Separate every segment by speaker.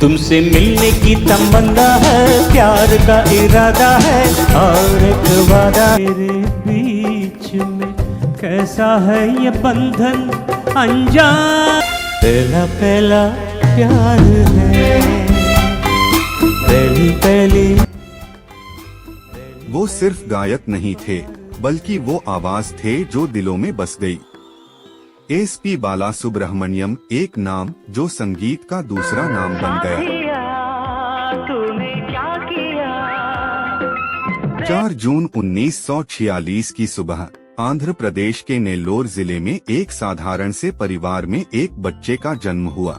Speaker 1: तुमसे मिलने की तमन्ना है, प्यार का इरादा है और एक वादा। मेरे बीच में कैसा है ये बंधन अनजान, पहला पहला प्यार है, पहली पहली।
Speaker 2: वो सिर्फ गायक नहीं थे, बल्कि वो आवाज थे जो दिलों में बस गई। एसपी बालासुब्रमण्यम, एक नाम जो संगीत का दूसरा नाम बन गया। 4 जून 1946 की सुबह आंध्र प्रदेश के नेल्लोर जिले में एक साधारण से परिवार में एक बच्चे का जन्म हुआ।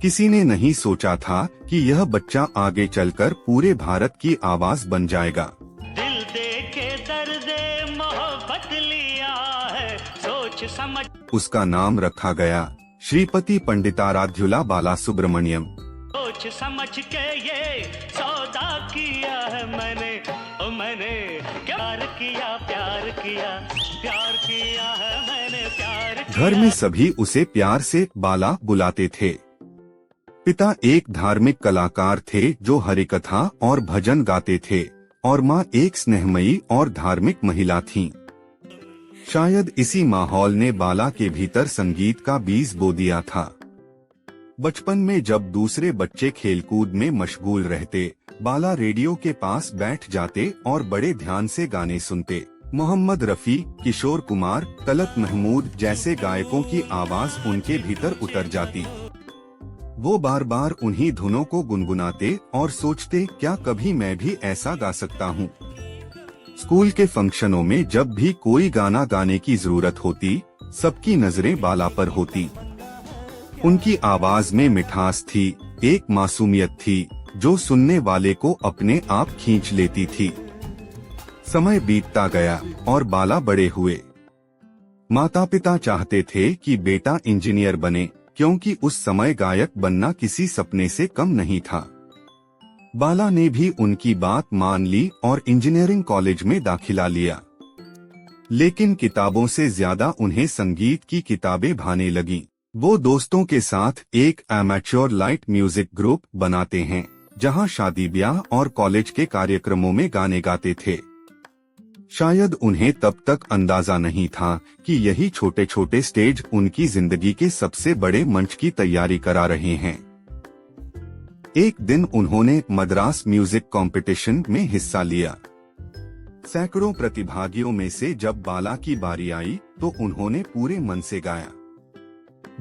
Speaker 2: किसी ने नहीं सोचा था कि यह बच्चा आगे चलकर पूरे भारत की आवाज बन जाएगा।
Speaker 1: दिल दे के दर्दे मोहब्बत लिया है, सोच समझ।
Speaker 2: उसका नाम रखा गया श्रीपति पंडिताराध्युला बालासुब्रमण्यम।
Speaker 1: सोच समझ के ये सौदा किया है मैंने, ओ मैंने प्यार किया, प्यार किया, प्यार किया है मैंने, प्यार किया।
Speaker 2: घर में सभी उसे प्यार से बाला बुलाते थे। पिता एक धार्मिक कलाकार थे जो हरिकथा और भजन गाते थे, और माँ एक स्नेहमयी और धार्मिक महिला थीं। शायद इसी माहौल ने बाला के भीतर संगीत का बीज बो दिया था। बचपन में जब दूसरे बच्चे खेलकूद में मशगूल रहते, बाला रेडियो के पास बैठ जाते और बड़े ध्यान से गाने सुनते। मोहम्मद रफी, किशोर कुमार, तलत महमूद जैसे गायकों की आवाज उनके भीतर उतर जाती। वो बार बार उन्हीं धुनों को गुनगुनाते और सोचते, क्या कभी मैं भी ऐसा गा सकता हूँ। स्कूल के फंक्शनों में जब भी कोई गाना गाने की जरूरत होती, सबकी नजरें बाला पर होती। उनकी आवाज में मिठास थी, एक मासूमियत थी जो सुनने वाले को अपने आप खींच लेती थी। समय बीतता गया और बाला बड़े हुए। माता पिता चाहते थे कि बेटा इंजीनियर बने, क्योंकि उस समय गायक बनना किसी सपने से कम नहीं था। बाला ने भी उनकी बात मान ली और इंजीनियरिंग कॉलेज में दाखिला लिया। लेकिन किताबों से ज्यादा उन्हें संगीत की किताबें भाने लगीं। वो दोस्तों के साथ एक एमेच्योर लाइट म्यूजिक ग्रुप बनाते हैं, जहां शादी ब्याह और कॉलेज के कार्यक्रमों में गाने गाते थे। शायद उन्हें तब तक अंदाजा नहीं था कि यही छोटे छोटे स्टेज उनकी जिंदगी के सबसे बड़े मंच की तैयारी करा रहे हैं। एक दिन उन्होंने मद्रास म्यूजिक कंपटीशन में हिस्सा लिया। सैकड़ों प्रतिभागियों में से जब बाला की बारी आई तो उन्होंने पूरे मन से गाया।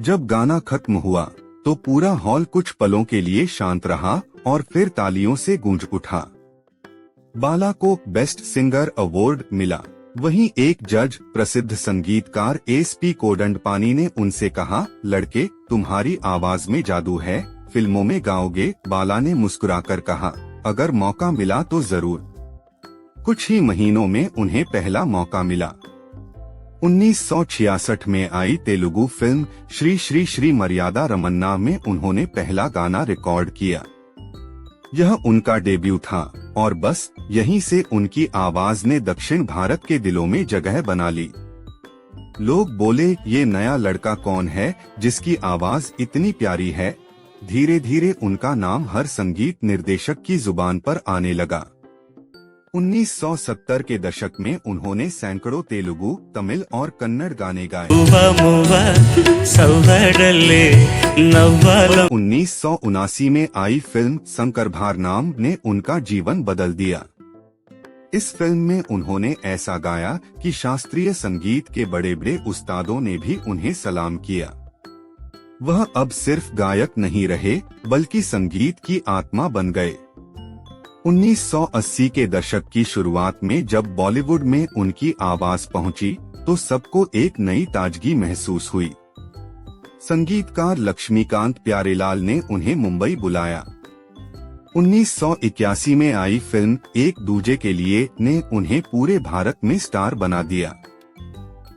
Speaker 2: जब गाना खत्म हुआ तो पूरा हॉल कुछ पलों के लिए शांत रहा और फिर तालियों से गूंज उठा। बाला को बेस्ट सिंगर अवार्ड मिला। वहीं एक जज, प्रसिद्ध संगीतकार एसपी कोदंडपानी ने उनसे कहा, लड़के, तुम्हारी आवाज में जादू है, फिल्मों में गाओगे। बाला ने मुस्कुराकर कहा, अगर मौका मिला तो जरूर। कुछ ही महीनों में उन्हें पहला मौका मिला। 1966 में आई तेलुगु फिल्म श्री श्री श्री मर्यादा रमन्ना में उन्होंने पहला गाना रिकॉर्ड किया। यह उनका डेब्यू था और बस यहीं से उनकी आवाज ने दक्षिण भारत के दिलों में जगह बना ली। लोग बोले, ये नया लड़का कौन है जिसकी आवाज इतनी प्यारी है। धीरे धीरे उनका नाम हर संगीत निर्देशक की जुबान पर आने लगा। 1970 के दशक में उन्होंने सैकड़ों तेलुगु, तमिल और कन्नड़ गाने गाए। 1979 में आई फिल्म शंकरभरणं ने उनका जीवन बदल दिया। इस फिल्म में उन्होंने ऐसा गाया कि शास्त्रीय संगीत के बड़े बड़े उस्तादों ने भी उन्हें सलाम किया। वह अब सिर्फ गायक नहीं रहे, बल्कि संगीत की आत्मा बन गए। 1980 के दशक की शुरुआत में जब बॉलीवुड में उनकी आवाज पहुंची तो सबको एक नई ताजगी महसूस हुई। संगीतकार लक्ष्मीकांत प्यारेलाल ने उन्हें मुंबई बुलाया। 1981 में आई फिल्म एक दूजे के लिए ने उन्हें पूरे भारत में स्टार बना दिया।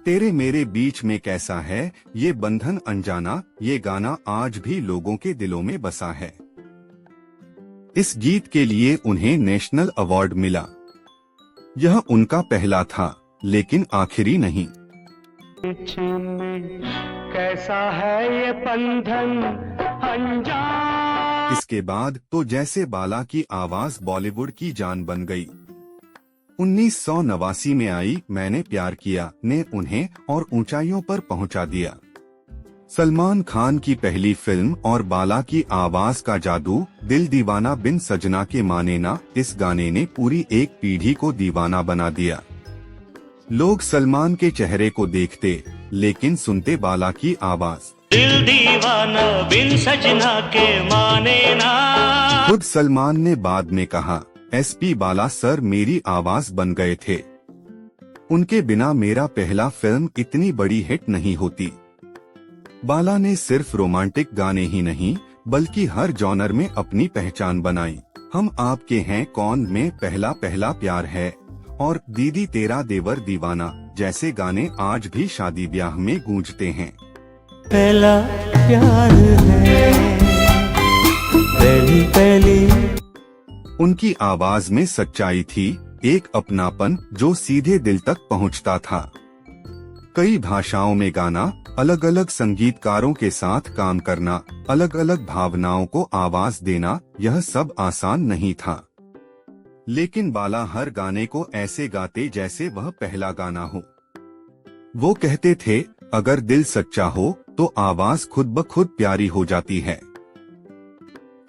Speaker 2: तेरे मेरे बीच में कैसा है, ये बंधन अनजाना, ये गाना आज भी लोगों के दिलों में बसा है। इस गीत के लिए उन्हें नेशनल अवार्ड मिला। यह उनका पहला था, लेकिन आखिरी नहीं।
Speaker 1: कैसा है ये बंधन अनजाना,
Speaker 2: इसके बाद तो जैसे बाला की आवाज बॉलीवुड की जान बन गई। 1989 में आई मैंने प्यार किया ने उन्हें और ऊंचाइयों पर पहुंचा दिया। सलमान खान की पहली फिल्म और बाला की आवाज का जादू, दिल दीवाना बिन सजना के माने ना, इस गाने ने पूरी एक पीढ़ी को दीवाना बना दिया। लोग सलमान के चेहरे को देखते लेकिन सुनते बाला की आवाज।
Speaker 1: दिल दीवाना बिन सजना के माने ना।
Speaker 2: खुद सलमान ने बाद में कहा, एसपी बाला सर मेरी आवाज बन गए थे। उनके बिना मेरा पहला फिल्म इतनी बड़ी हिट नहीं होती। बाला ने सिर्फ रोमांटिक गाने ही नहीं बल्कि हर जॉनर में अपनी पहचान बनाई। हम आपके हैं कौन में पहला पहला प्यार है और दीदी तेरा देवर दीवाना जैसे गाने आज भी शादी ब्याह में गूंजते हैं।
Speaker 1: पहला प्यार है, पहली पहली।
Speaker 2: उनकी आवाज में सच्चाई थी, एक अपनापन जो सीधे दिल तक पहुंचता था। कई भाषाओं में गाना, अलग अलग संगीतकारों के साथ काम करना, अलग अलग भावनाओं को आवाज देना, यह सब आसान नहीं था। लेकिन बाला हर गाने को ऐसे गाते जैसे वह पहला गाना हो। वो कहते थे, अगर दिल सच्चा हो तो आवाज खुद ब खुद प्यारी हो जाती है।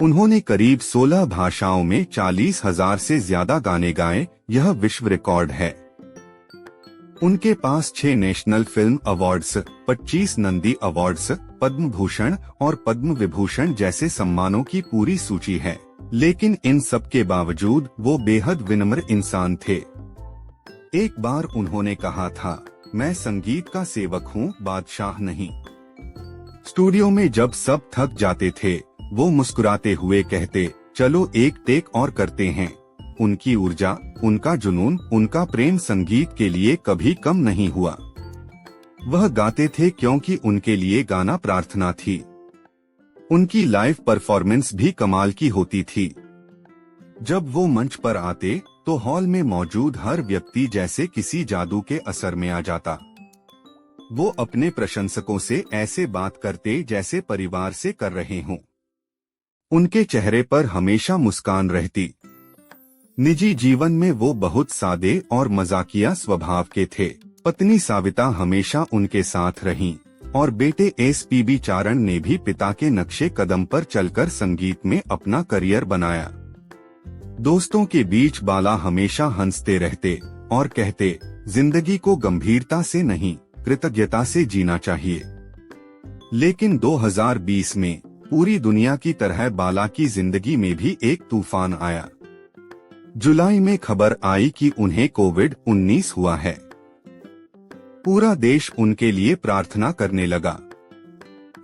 Speaker 2: उन्होंने करीब 16 भाषाओं में 40,000 से ज्यादा गाने गाए, यह विश्व रिकॉर्ड है। उनके पास 6 national film awards, 25 Nandi awards, Padma Bhushan और पद्म विभूषण जैसे सम्मानों की पूरी सूची है। लेकिन इन सब के बावजूद वो बेहद विनम्र इंसान थे। एक बार उन्होंने कहा था, मैं संगीत का सेवक हूँ, बादशाह नहीं। स्टूडियो में जब सब थक जाते थे वो मुस्कुराते हुए कहते, चलो एक टेक और करते हैं। उनकी ऊर्जा, उनका जुनून, उनका प्रेम संगीत के लिए कभी कम नहीं हुआ। वह गाते थे क्योंकि उनके लिए गाना प्रार्थना थी। उनकी लाइव परफॉर्मेंस भी कमाल की होती थी। जब वो मंच पर आते तो हॉल में मौजूद हर व्यक्ति जैसे किसी जादू के असर में आ जाता। वो अपने प्रशंसकों से ऐसे बात करते जैसे परिवार से कर रहे हों। उनके चेहरे पर हमेशा मुस्कान रहती। निजी जीवन में वो बहुत सादे और मजाकिया स्वभाव के थे। पत्नी साविता हमेशा उनके साथ रहीं और बेटे एसपीबी चारण ने भी पिता के नक्शे कदम पर चलकर संगीत में अपना करियर बनाया। दोस्तों के बीच बाला हमेशा हंसते रहते और कहते, जिंदगी को गंभीरता से नहीं कृतज्ञता से जीना चाहिए। लेकिन 2020 में पूरी दुनिया की तरह बाला की जिंदगी में भी एक तूफान आया। जुलाई में खबर आई कि उन्हें कोविड-19 हुआ है। पूरा देश उनके लिए प्रार्थना करने लगा।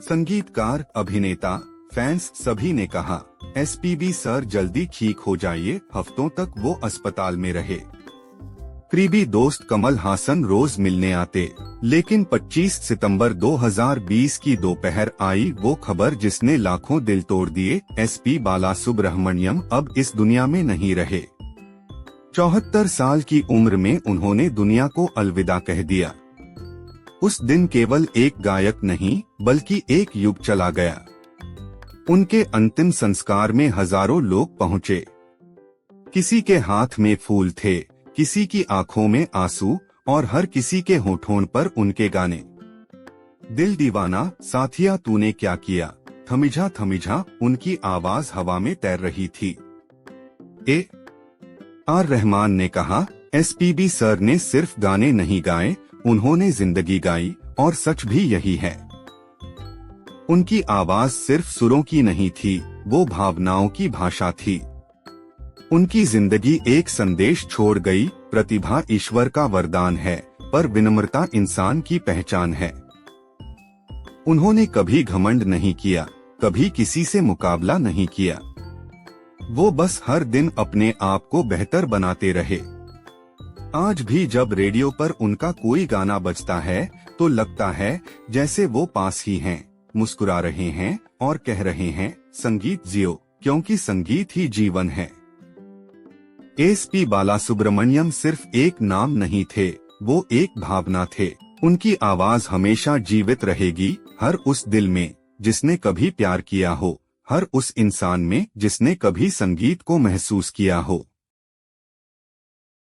Speaker 2: संगीतकार, अभिनेता, फैंस सभी ने कहा, एसपीबी सर जल्दी ठीक हो जाइए। हफ्तों तक वो अस्पताल में रहे। करीबी दोस्त कमल हासन रोज मिलने आते, लेकिन 25 सितंबर 2020 की दोपहर आई वो खबर जिसने लाखों दिल तोड़ दिए। एसपी बाला सुब्रह्मण्यम अब इस दुनिया में नहीं रहे। 74 साल की उम्र में उन्होंने दुनिया को अलविदा कह दिया। उस दिन केवल एक गायक नहीं बल्कि एक युग चला गया। उनके अंतिम संस्कार में हजारों लोग पहुंचे। किसी के हाथ में फूल थे, किसी की आंखों में आंसू और हर किसी के होठों पर उनके गाने। दिल दीवाना, साथिया तूने क्या किया, थमिझा थमिझा, उनकी आवाज हवा में तैर रही थी। AR रहमान ने कहा, एसपीबी सर ने सिर्फ गाने नहीं गाए, उन्होंने जिंदगी गाई और सच भी यही है। उनकी आवाज सिर्फ सुरों की नहीं थी, वो भावनाओं की भाषा थी। उनकी जिंदगी एक संदेश छोड़ गई, प्रतिभा ईश्वर का वरदान है पर विनम्रता इंसान की पहचान है। उन्होंने कभी घमंड नहीं किया, कभी किसी से मुकाबला नहीं किया। वो बस हर दिन अपने आप को बेहतर बनाते रहे। आज भी जब रेडियो पर उनका कोई गाना बजता है तो लगता है जैसे वो पास ही हैं, मुस्कुरा रहे हैं और कह रहे हैं, संगीत जियो, क्योंकि संगीत ही जीवन है। एसपी बालासुब्रमण्यम सिर्फ एक नाम नहीं थे, वो एक भावना थे। उनकी आवाज हमेशा जीवित रहेगी हर उस दिल में जिसने कभी प्यार किया हो, हर उस इंसान में जिसने कभी संगीत को महसूस किया हो।